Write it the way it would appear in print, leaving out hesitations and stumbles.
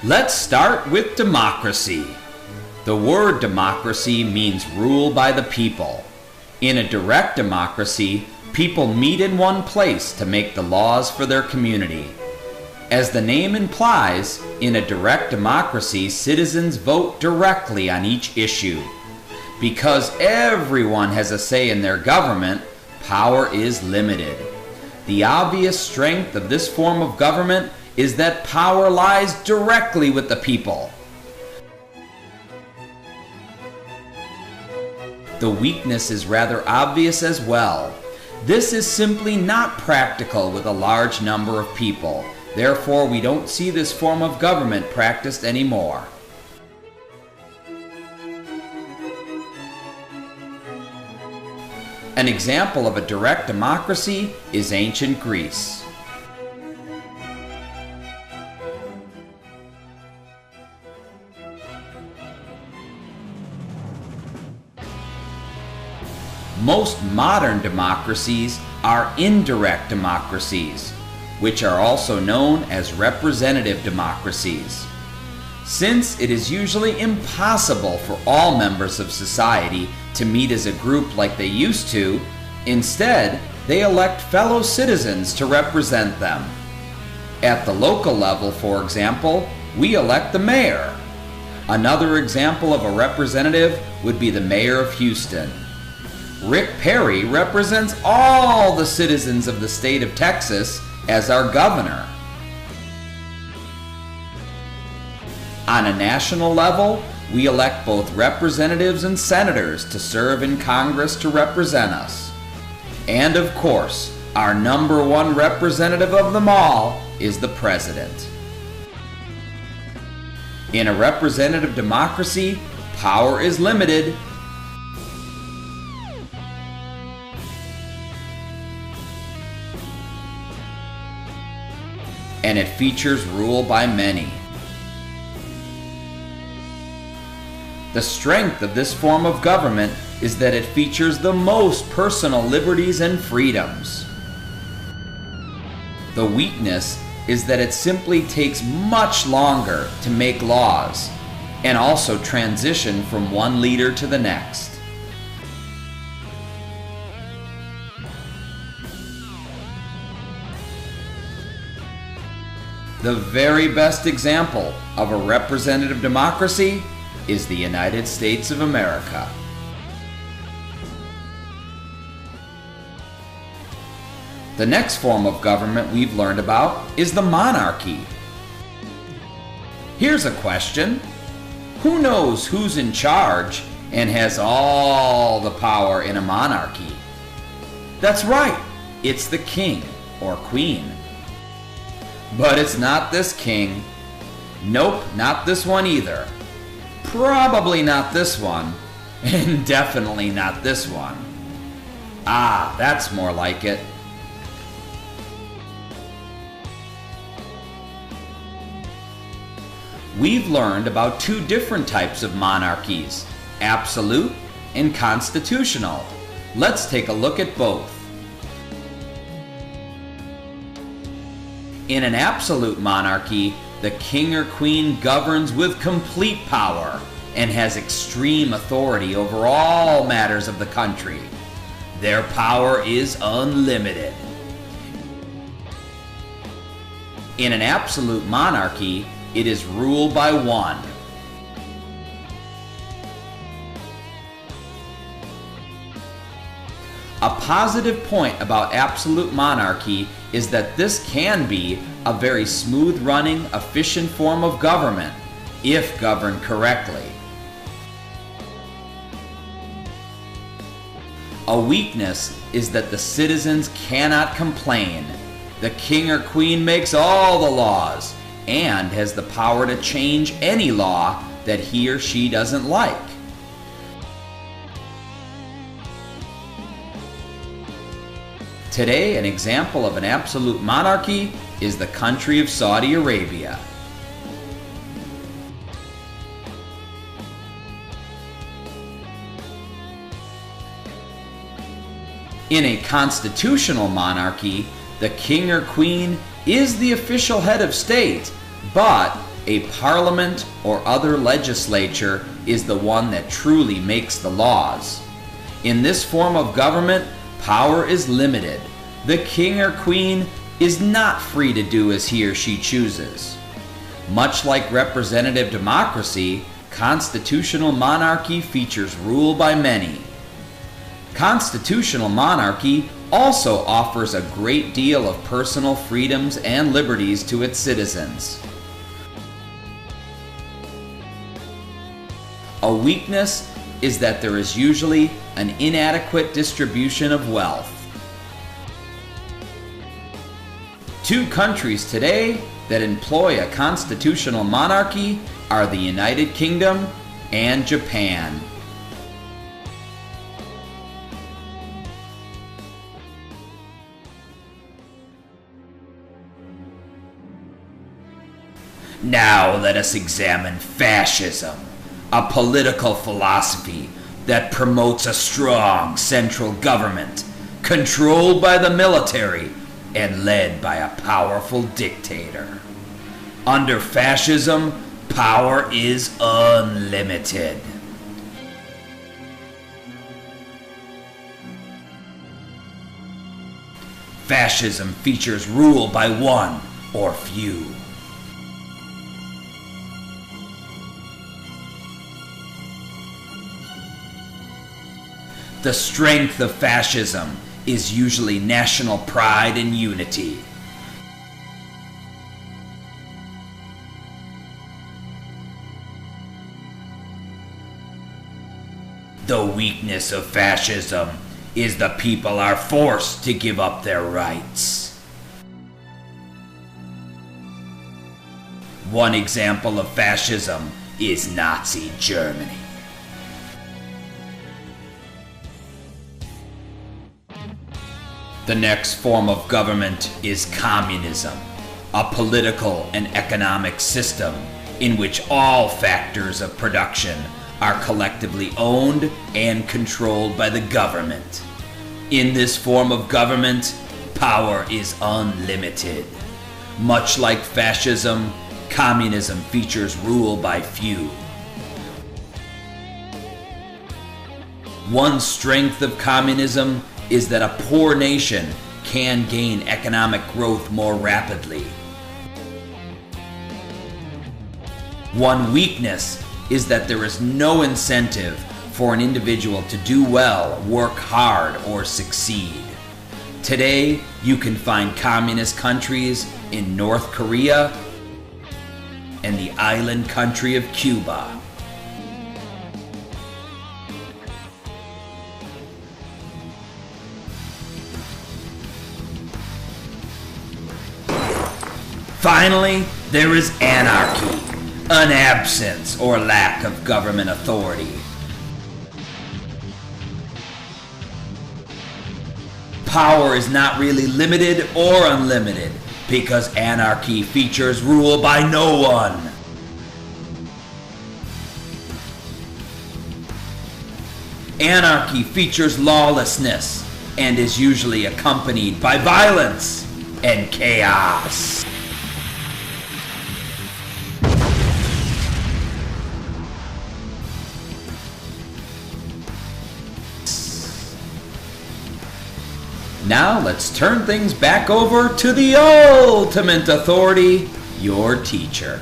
Let's start with democracy. The word democracy means rule by the people. In a direct democracy, people meet in one place to make the laws for their community. As the name implies, in a direct democracy, citizens vote directly on each issue. Because everyone has a say in their government, power is limited. The obvious strength of this form of government is that power lies directly with the people. The weakness is rather obvious as well. This is simply not practical with a large number of people. Therefore, we don't see this form of government practiced anymore. An example of a direct democracy is ancient Greece. Most modern democracies are indirect democracies, which are also known as representative democracies. Since it is usually impossible for all members of society to meet as a group like they used to, instead, they elect fellow citizens to represent them. At the local level, for example, we elect the mayor. Another example of a representative would be the mayor of Houston. Rick Perry represents all the citizens of the state of Texas as our governor. On a national level, we elect both representatives and senators to serve in Congress to represent us. And of course, our number one representative of them all is the president. In a representative democracy, power is limited. And it features rule by many. The strength of this form of government is that it features the most personal liberties and freedoms. The weakness is that it simply takes much longer to make laws and also transition from one leader to the next. The very best example of a representative democracy is the United States of America. The next form of government we've learned about is the monarchy. Here's a question. Who knows who's in charge and has all the power in a monarchy? That's right, it's the king or queen. But it's not this king. Nope, not this one either. Probably not this one. And definitely not this one. Ah, that's more like it. We've learned about two different types of monarchies, absolute and constitutional. Let's take a look at both. In an absolute monarchy, the king or queen governs with complete power and has extreme authority over all matters of the country. Their power is unlimited. In an absolute monarchy, it is ruled by one. A positive point about absolute monarchy is that this can be a very smooth-running, efficient form of government, if governed correctly. A weakness is that the citizens cannot complain. The king or queen makes all the laws and has the power to change any law that he or she doesn't like. Today, an example of an absolute monarchy is the country of Saudi Arabia. In a constitutional monarchy, the king or queen is the official head of state, but a parliament or other legislature is the one that truly makes the laws. In this form of government, power is limited. The king or queen is not free to do as he or she chooses. Much like representative democracy, constitutional monarchy features rule by many. Constitutional monarchy also offers a great deal of personal freedoms and liberties to its citizens. A weakness is that there is usually an inadequate distribution of wealth. Two countries today that employ a constitutional monarchy are the United Kingdom and Japan. Now let us examine fascism, a political philosophy that promotes a strong central government controlled by the military and led by a powerful dictator. Under fascism, power is unlimited. Fascism features rule by one or few. The strength of fascism is usually national pride and unity. The weakness of fascism is the people are forced to give up their rights. One example of fascism is Nazi Germany. The next form of government is communism, a political and economic system in which all factors of production are collectively owned and controlled by the government. In this form of government, power is unlimited. Much like fascism, communism features rule by few. One strength of communism is that a poor nation can gain economic growth more rapidly. One weakness is that there is no incentive for an individual to do well, work hard, or succeed. Today, you can find communist countries in North Korea and the island country of Cuba. Finally, there is anarchy, an absence or lack of government authority. Power is not really limited or unlimited because anarchy features rule by no one. Anarchy features lawlessness and is usually accompanied by violence and chaos. Now let's turn things back over to the ultimate authority, your teacher.